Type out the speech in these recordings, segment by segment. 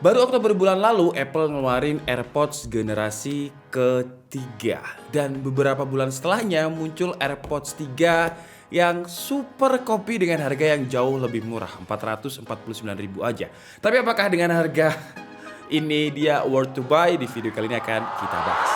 Baru Oktober bulan lalu, Apple ngeluarin AirPods generasi ketiga. Dan beberapa bulan setelahnya muncul AirPods 3 yang super copy dengan harga yang jauh lebih murah, 449.000 aja. Tapi apakah dengan harga ini dia worth to buy? Di video kali ini akan kita bahas.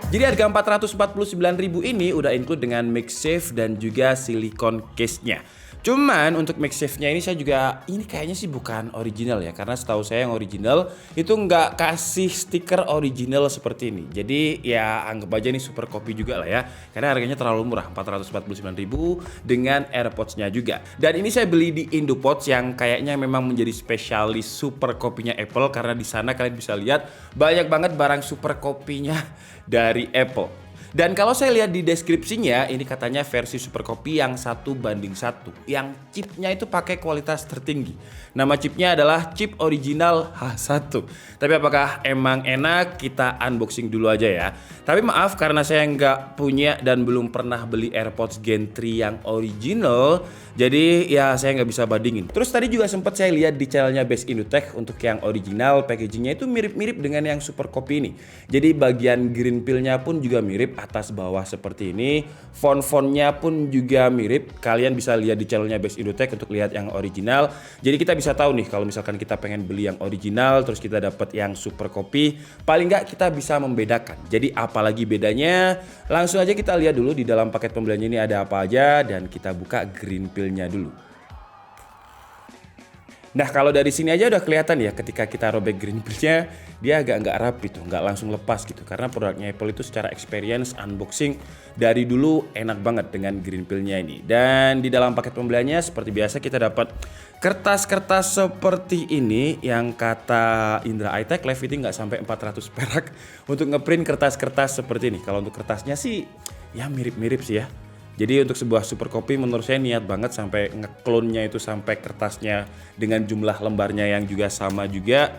Jadi harga 449.000 ini udah include dengan MagSafe dan juga silicone case-nya. Cuman untuk MagSafe-nya ini saya juga, ini kayaknya sih bukan original ya. Karena setahu saya yang original itu nggak kasih stiker original seperti ini. Jadi ya anggap aja ini super copy juga lah ya. Karena harganya terlalu murah, 449.000 dengan AirPods-nya juga. Dan ini saya beli di Indopods yang kayaknya memang menjadi spesialis super copy-nya Apple. Karena di sana kalian bisa lihat banyak banget barang super copy-nya dari Apple. Dan kalau saya lihat di deskripsinya, ini katanya versi super copy yang 1:1, yang chipnya itu pakai kualitas tertinggi. Nama chipnya adalah chip original H1. Tapi apakah emang enak? Kita unboxing dulu aja ya. Tapi maaf karena saya nggak punya dan belum pernah beli AirPods Gen 3 yang original, jadi ya saya nggak bisa bandingin. Terus tadi juga sempat saya lihat di channelnya Best Indotech untuk yang original, packagingnya itu mirip-mirip dengan yang super copy ini. Jadi bagian green pill-nya pun juga mirip, atas bawah seperti ini. Font-fontnya pun juga mirip. Kalian bisa lihat di channelnya Best Indotech untuk lihat yang original. Jadi kita bisa tahu nih kalau misalkan kita pengen beli yang original terus kita dapat yang super copy, paling nggak kita bisa membedakan. Jadi apalagi bedanya? Langsung aja kita lihat dulu di dalam paket pembeliannya ini ada apa aja dan kita buka green pill-nya dulu. Nah kalau dari sini aja udah kelihatan ya, ketika kita robek green pill-nya dia agak nggak rapi tuh, nggak langsung lepas gitu. Karena produknya Apple itu secara experience unboxing dari dulu enak banget dengan green pill-nya ini. Dan di dalam paket pembeliannya seperti biasa kita dapat kertas-kertas seperti ini yang kata Indra iTech Live Fitting nggak sampai 400 perak untuk ngeprint kertas-kertas seperti ini. Kalau untuk kertasnya sih ya mirip-mirip sih ya. Jadi untuk sebuah super copy menurut saya niat banget sampai ngeklonnya itu sampai kertasnya dengan jumlah lembarnya yang juga sama juga.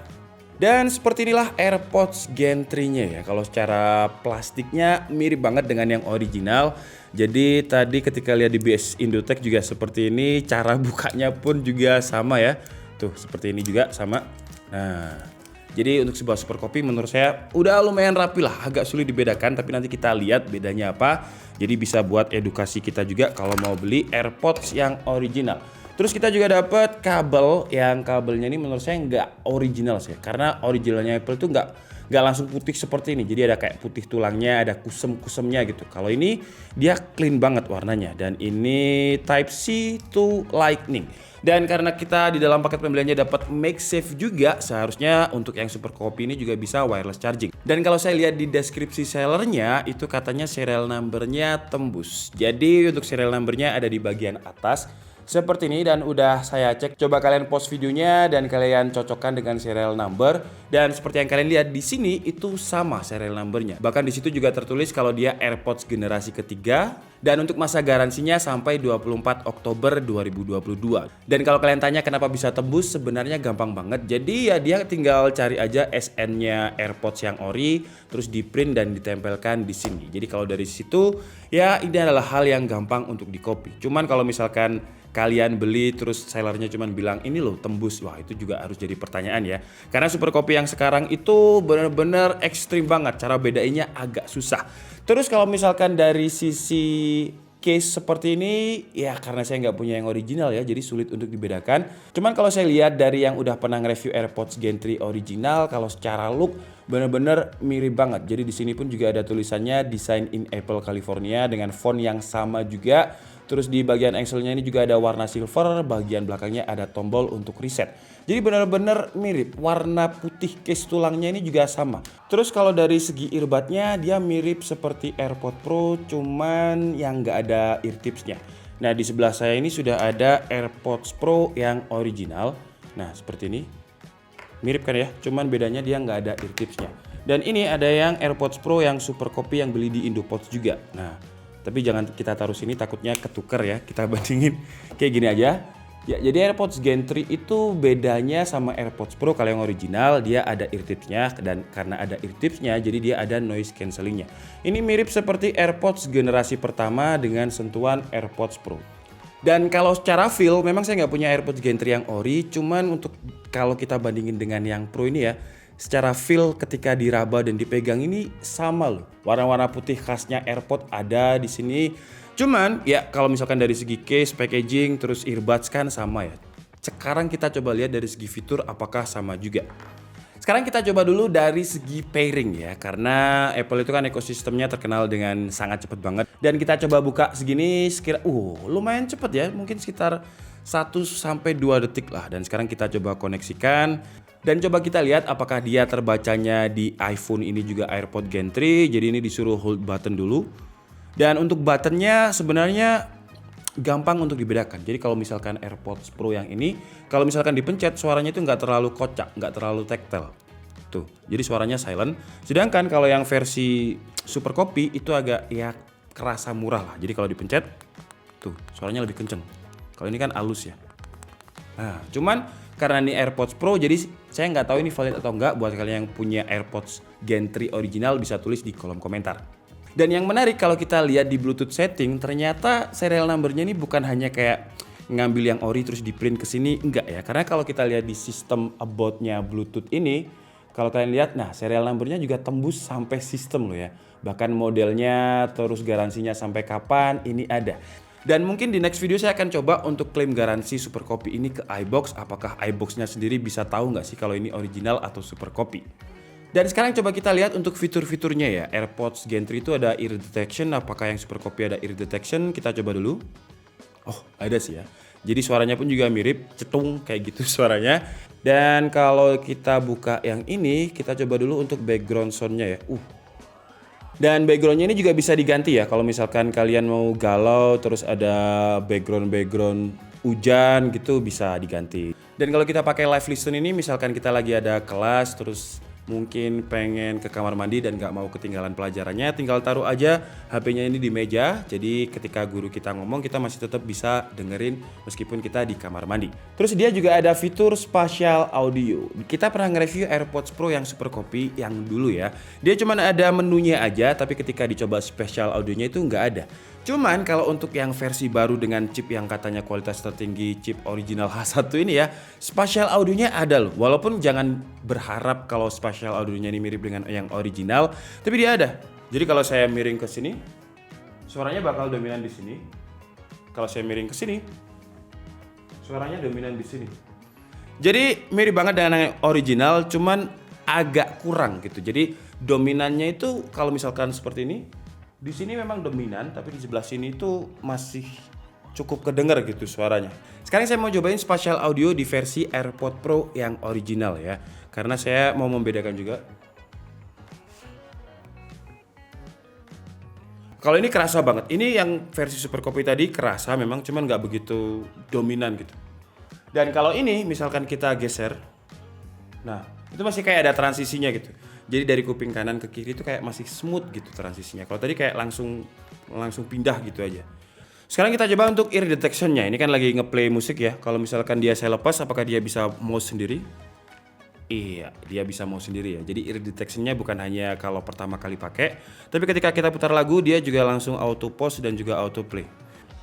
Dan seperti inilah AirPods Gen 3-nya ya. Kalau secara plastiknya mirip banget dengan yang original. Jadi tadi ketika lihat di BS Indotech juga seperti ini, cara bukanya pun juga sama ya. Tuh seperti ini juga sama. Nah, jadi untuk sebuah super copy menurut saya udah lumayan rapi lah, agak sulit dibedakan, tapi nanti kita lihat bedanya apa. Jadi bisa buat edukasi kita juga kalau mau beli AirPods yang original. Terus kita juga dapat kabel, yang kabelnya ini menurut saya nggak original sih, karena originalnya Apple tuh nggak langsung putih seperti ini. Jadi ada kayak putih tulangnya, ada kusem-kusemnya gitu. Kalau ini dia clean banget warnanya, dan ini Type C to Lightning. Dan karena kita di dalam paket pembeliannya dapat MagSafe juga, seharusnya untuk yang super copy ini juga bisa wireless charging. Dan kalau saya lihat di deskripsi sellernya, itu katanya serial numbernya tembus. Jadi untuk serial numbernya ada di bagian atas seperti ini, dan udah saya cek. Coba kalian pause videonya dan kalian cocokkan dengan serial number. Dan seperti yang kalian lihat di sini itu sama serial numbernya. Bahkan di situ juga tertulis kalau dia AirPods generasi ketiga. Dan untuk masa garansinya sampai 24 Oktober 2022. Dan kalau kalian tanya kenapa bisa tembus, sebenarnya gampang banget. Jadi ya dia tinggal cari aja SN-nya AirPods yang ori, terus di print dan ditempelkan di sini. Jadi kalau dari situ ya ini adalah hal yang gampang untuk di copy. Cuman kalau misalkan kalian beli terus sellernya cuman bilang ini loh tembus, wah itu juga harus jadi pertanyaan ya. Karena super copy yang sekarang itu benar-benar ekstrim banget, cara bedainnya agak susah. Terus kalau misalkan dari sisi case seperti ini, ya karena saya nggak punya yang original ya, jadi sulit untuk dibedakan. Cuman kalau saya lihat dari yang udah pernah nge-review AirPods Gen 3 original, kalau secara look bener-bener mirip banget. Jadi di sini pun juga ada tulisannya Design in Apple California dengan font yang sama juga. Terus di bagian axle-nya ini juga ada warna silver, bagian belakangnya ada tombol untuk reset. Jadi benar-benar mirip, warna putih case tulangnya ini juga sama. Terus kalau dari segi earbudnya dia mirip seperti AirPods Pro, cuman yang nggak ada ear tipsnya. Nah di sebelah saya ini sudah ada AirPods Pro yang original. Nah seperti ini, mirip kan ya, cuman bedanya dia nggak ada ear tipsnya. Dan ini ada yang AirPods Pro yang super copy yang beli di Indopods juga. Nah tapi jangan kita taruh sini, takutnya ketuker ya. Kita bandingin kayak gini aja. Ya, jadi AirPods Gen 3 itu bedanya sama AirPods Pro. Kalau yang original dia ada ear tipsnya, dan karena ada ear tipsnya jadi dia ada noise cancellingnya. Ini mirip seperti AirPods generasi pertama dengan sentuhan AirPods Pro. Dan kalau secara feel, memang saya nggak punya AirPods Gentry yang ori, cuman untuk kalau kita bandingin dengan yang Pro ini ya, secara feel ketika diraba dan dipegang ini sama loh. Warna-warna putih khasnya AirPods ada di sini. Cuman ya kalau misalkan dari segi case, packaging, terus earbuds kan sama ya. Sekarang kita coba lihat dari segi fitur apakah sama juga. Sekarang kita coba dulu dari segi pairing ya, karena Apple itu kan ekosistemnya terkenal dengan sangat cepat banget. Dan kita coba buka segini sekira lumayan cepat ya, mungkin sekitar 1-2 detik lah. Dan sekarang kita coba koneksikan dan coba kita lihat apakah dia terbacanya di iPhone ini juga AirPods Gen 3. Jadi ini disuruh hold button dulu. Dan untuk buttonnya sebenarnya gampang untuk dibedakan. Jadi kalau misalkan AirPods Pro yang ini, kalau misalkan dipencet suaranya itu nggak terlalu kocak, nggak terlalu tactile. Tuh, jadi suaranya silent. Sedangkan kalau yang versi Super Copy itu agak ya kerasa murah lah. Jadi kalau dipencet, tuh suaranya lebih kenceng. Kalau ini kan halus ya. Nah, cuman karena ini AirPods Pro, jadi saya nggak tahu ini valid atau nggak. Buat kalian yang punya AirPods Gen 3 original bisa tulis di kolom komentar. Dan yang menarik kalau kita lihat di Bluetooth setting, ternyata serial numbernya ini bukan hanya kayak ngambil yang ori terus di print ke sini, enggak ya. Karena kalau kita lihat di sistem about-nya Bluetooth ini, kalau kalian lihat, nah serial numbernya juga tembus sampai sistem loh ya. Bahkan modelnya terus garansinya sampai kapan ini ada. Dan mungkin di next video saya akan coba untuk klaim garansi Super Copy ini ke iBox. Apakah iBox-nya sendiri bisa tahu nggak sih kalau ini original atau Super Copy. Dan sekarang coba kita lihat untuk fitur-fiturnya ya. AirPods Gen 3 itu ada ear detection. Apakah yang Super Copy ada ear detection? Kita coba dulu. Oh, ada sih ya. Jadi suaranya pun juga mirip, cetung kayak gitu suaranya. Dan kalau kita buka yang ini, kita coba dulu untuk background sound-nya ya. Dan background-nya ini juga bisa diganti ya. Kalau misalkan kalian mau galau terus ada background hujan gitu bisa diganti. Dan kalau kita pakai live listen ini, misalkan kita lagi ada kelas terus mungkin pengen ke kamar mandi dan gak mau ketinggalan pelajarannya, tinggal taruh aja HP-nya ini di meja. Jadi ketika guru kita ngomong, kita masih tetap bisa dengerin meskipun kita di kamar mandi. Terus dia juga ada fitur spatial audio. Kita pernah nge-review AirPods Pro yang Super Copy yang dulu ya. Dia cuma ada menunya aja, tapi ketika dicoba spatial audionya itu nggak ada. Cuman kalau untuk yang versi baru dengan chip yang katanya kualitas tertinggi, chip original H1 ini ya, spatial audionya ada loh. Walaupun jangan berharap kalau spatial audionya ini mirip dengan yang original, tapi dia ada. Jadi kalau saya miring ke sini, suaranya bakal dominan di sini. Kalau saya miring ke sini, suaranya dominan di sini. Jadi mirip banget dengan yang original, cuman agak kurang gitu. Jadi dominannya itu kalau misalkan seperti ini, di sini memang dominan, tapi di sebelah sini itu masih cukup kedenger gitu suaranya. Sekarang saya mau cobain spatial audio di versi AirPods Pro yang original ya, karena saya mau membedakan juga. Kalau ini kerasa banget. Ini yang versi Super Copy tadi kerasa memang, cuman nggak begitu dominan gitu. Dan kalau ini misalkan kita geser, nah itu masih kayak ada transisinya gitu. Jadi dari kuping kanan ke kiri itu kayak masih smooth gitu transisinya. Kalau tadi kayak langsung pindah gitu aja. Sekarang kita coba untuk ear detection-nya. Ini kan lagi ngeplay musik ya. Kalau misalkan dia saya lepas, apakah dia bisa mouse sendiri? Iya, dia bisa mouse sendiri ya. Jadi ear detection-nya bukan hanya kalau pertama kali pakai, tapi ketika kita putar lagu dia juga langsung auto pause dan juga auto play.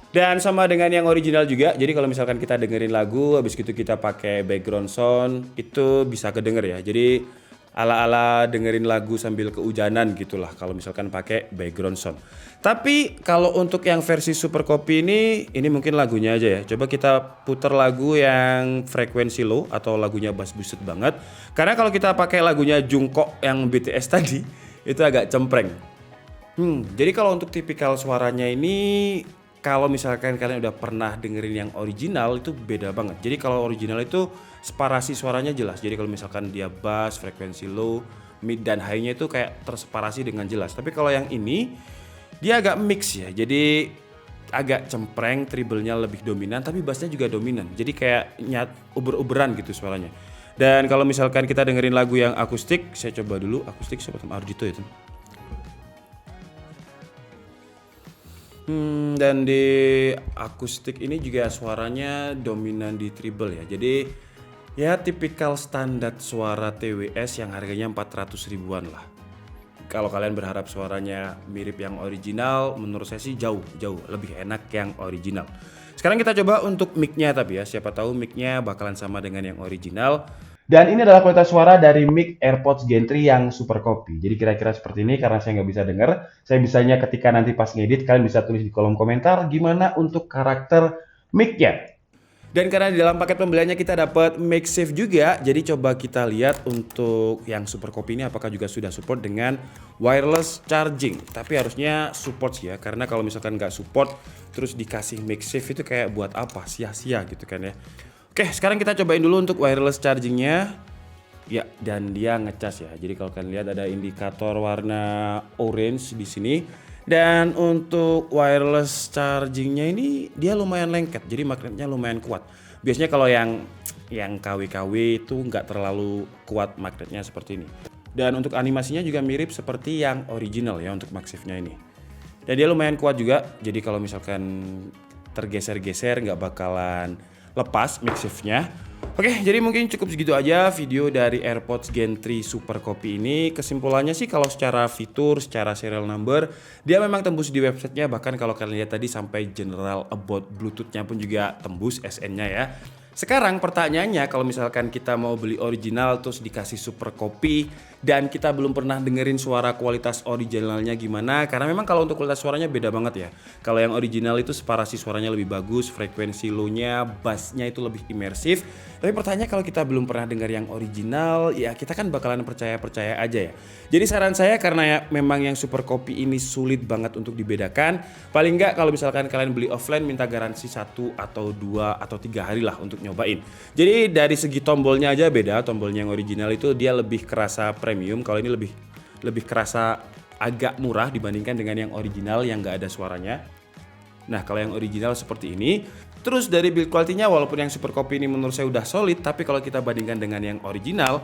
Dan sama dengan yang original juga. Jadi kalau misalkan kita dengerin lagu, habis itu kita pakai background sound, itu bisa kedenger ya. Jadi ala-ala dengerin lagu sambil kehujanan gitulah kalau misalkan pakai background sound. Tapi kalau untuk yang versi Super Copy ini mungkin lagunya aja ya. Coba kita putar lagu yang frekuensi low atau lagunya bass boosted banget. Karena kalau kita pakai lagunya Jungkook yang BTS tadi itu agak cempreng. Jadi kalau untuk tipikal suaranya ini, kalau misalkan kalian udah pernah dengerin yang original itu beda banget. Jadi kalau original itu separasi suaranya jelas. Jadi kalau misalkan dia bass, frekuensi low, mid dan high-nya itu kayak terseparasi dengan jelas. Tapi kalau yang ini dia agak mix ya. Jadi agak cempreng, treble-nya lebih dominan tapi bass-nya juga dominan. Jadi kayak uber-uberan gitu suaranya. Dan kalau misalkan kita dengerin lagu yang akustik, saya coba dulu akustik Sobat Ardhito ya, teman. Dan di akustik ini juga suaranya dominan di treble ya. Jadi ya tipikal standar suara TWS yang harganya 400 ribuan lah. Kalau kalian berharap suaranya mirip yang original, menurut saya sih jauh lebih enak yang original. Sekarang kita coba untuk mic-nya tapi ya, siapa tahu mic-nya bakalan sama dengan yang original. Dan ini adalah kualitas suara dari mic AirPods Gen 3 yang super copy. Jadi kira-kira seperti ini karena saya nggak bisa dengar. Saya bisanya ketika nanti pas ngedit, kalian bisa tulis di kolom komentar gimana untuk karakter mic-nya. Dan karena di dalam paket pembeliannya kita dapat MagSafe juga, jadi coba kita lihat untuk yang super copy ini apakah juga sudah support dengan wireless charging. Tapi harusnya support sih ya, karena kalau misalkan nggak support terus dikasih MagSafe itu kayak buat apa, sia-sia gitu kan ya. Oke, sekarang kita cobain dulu untuk wireless chargingnya. Ya, dan dia ngecas ya. Jadi kalau kalian lihat ada indikator warna orange di sini. Dan untuk wireless chargingnya ini dia lumayan lengket, jadi magnetnya lumayan kuat. Biasanya kalau yang KW-KW itu nggak terlalu kuat magnetnya seperti ini. Dan untuk animasinya juga mirip seperti yang original ya untuk MagSafe-nya ini. Dan dia lumayan kuat juga, jadi kalau misalkan tergeser-geser nggak bakalan lepas MagSafe-nya. Oke, jadi mungkin cukup segitu aja video dari AirPods Gen 3 Super Copy ini. Kesimpulannya sih kalau secara fitur, secara serial number, dia memang tembus di websitenya. Bahkan kalau kalian lihat tadi sampai general about Bluetooth-nya pun juga tembus SN-nya ya. Sekarang pertanyaannya kalau misalkan kita mau beli original terus dikasih super copy dan kita belum pernah dengerin suara kualitas originalnya gimana, karena memang kalau untuk kualitas suaranya beda banget ya. Kalau yang original itu separasi suaranya lebih bagus, frekuensi low-nya, bass-nya itu lebih imersif. Tapi pertanyaannya kalau kita belum pernah dengar yang original, ya kita kan bakalan percaya-percaya aja ya. Jadi saran saya karena ya memang yang super copy ini sulit banget untuk dibedakan, paling nggak kalau misalkan kalian beli offline minta garansi 1 atau 2 atau 3 hari lah untuk nyobain. Jadi dari segi tombolnya aja beda, tombolnya yang original itu dia lebih kerasa premium, kalau ini lebih kerasa agak murah dibandingkan dengan yang original yang nggak ada suaranya. Nah kalau yang original seperti ini. Terus dari build quality-nya walaupun yang super copy ini menurut saya udah solid, tapi kalau kita bandingkan dengan yang original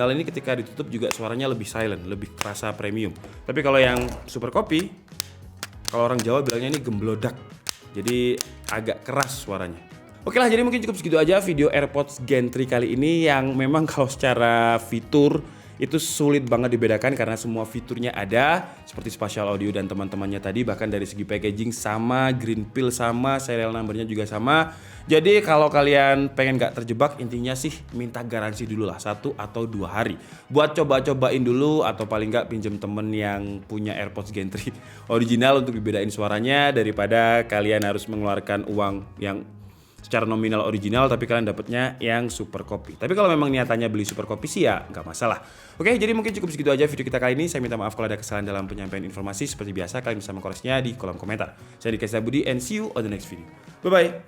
ini ketika ditutup juga suaranya lebih silent, lebih kerasa premium. Tapi kalau yang super copy, kalau orang Jawa bilangnya ini gemblodak, jadi agak keras suaranya. Oke lah, jadi mungkin cukup segitu aja video AirPods Gen 3 kali ini yang memang kalau secara fitur itu sulit banget dibedakan karena semua fiturnya ada seperti spatial audio dan teman-temannya tadi, bahkan dari segi packaging sama, green pill sama, serial numbernya juga sama. Jadi kalau kalian pengen gak terjebak, intinya sih minta garansi dulu lah 1 atau 2 hari buat coba-cobain dulu, atau paling gak pinjem temen yang punya AirPods Gen 3 original untuk dibedain suaranya, daripada kalian harus mengeluarkan uang yang secara nominal original tapi kalian dapatnya yang super copy. Tapi kalau memang niatannya beli super copy sih ya nggak masalah. Oke, jadi mungkin cukup segitu aja video kita kali ini. Saya minta maaf kalau ada kesalahan dalam penyampaian informasi. Seperti biasa kalian bisa mengkoreksinya di kolom komentar. Saya Dika Budi and see you on the next video. Bye bye.